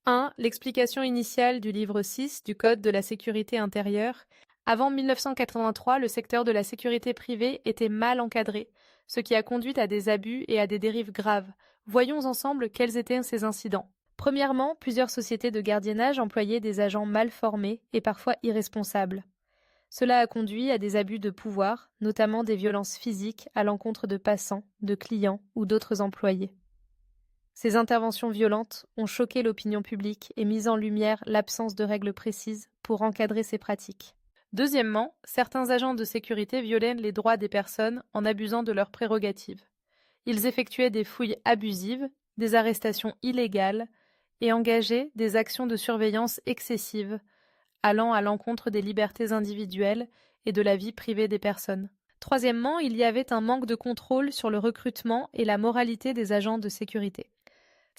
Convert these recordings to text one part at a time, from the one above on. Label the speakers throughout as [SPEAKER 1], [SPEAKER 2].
[SPEAKER 1] 1. L'explication initiale du livre 6 du Code de la sécurité intérieure. Avant 1983, le secteur de la sécurité privée était mal encadré, ce qui a conduit à des abus et à des dérives graves. Voyons ensemble quels étaient ces incidents. Premièrement, plusieurs sociétés de gardiennage employaient des agents mal formés et parfois irresponsables. Cela a conduit à des abus de pouvoir, notamment des violences physiques à l'encontre de passants, de clients ou d'autres employés. Ces interventions violentes ont choqué l'opinion publique et mis en lumière l'absence de règles précises pour encadrer ces pratiques. Deuxièmement, certains agents de sécurité violaient les droits des personnes en abusant de leurs prérogatives. Ils effectuaient des fouilles abusives, des arrestations illégales et engageaient des actions de surveillance excessives, allant à l'encontre des libertés individuelles et de la vie privée des personnes. Troisièmement, il y avait un manque de contrôle sur le recrutement et la moralité des agents de sécurité.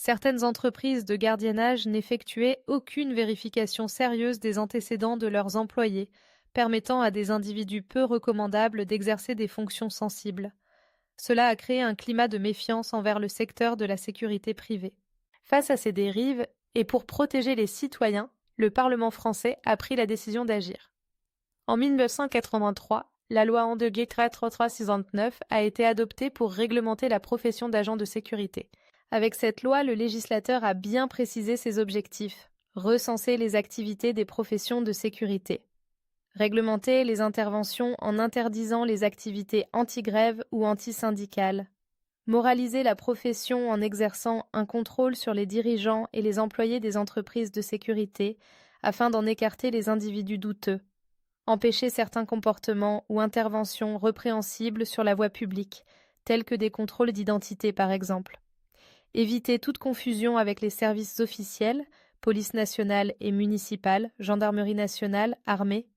[SPEAKER 1] Certaines entreprises de gardiennage n'effectuaient aucune vérification sérieuse des antécédents de leurs employés, permettant à des individus peu recommandables d'exercer des fonctions sensibles. Cela a créé un climat de méfiance envers le secteur de la sécurité privée. Face à ces dérives, et pour protéger les citoyens, le Parlement français a pris la décision d'agir. En 1983, la loi 1-3369 a été adoptée pour réglementer la profession d'agent de sécurité. Avec cette loi, le législateur a bien précisé ses objectifs, recenser les activités des professions de sécurité, réglementer les interventions en interdisant les activités anti-grève ou anti-syndicales, moraliser la profession en exerçant un contrôle sur les dirigeants et les employés des entreprises de sécurité afin d'en écarter les individus douteux, empêcher certains comportements ou interventions répréhensibles sur la voie publique, tels que des contrôles d'identité par exemple. Éviter toute confusion avec les services officiels, police nationale et municipale, gendarmerie nationale, armée,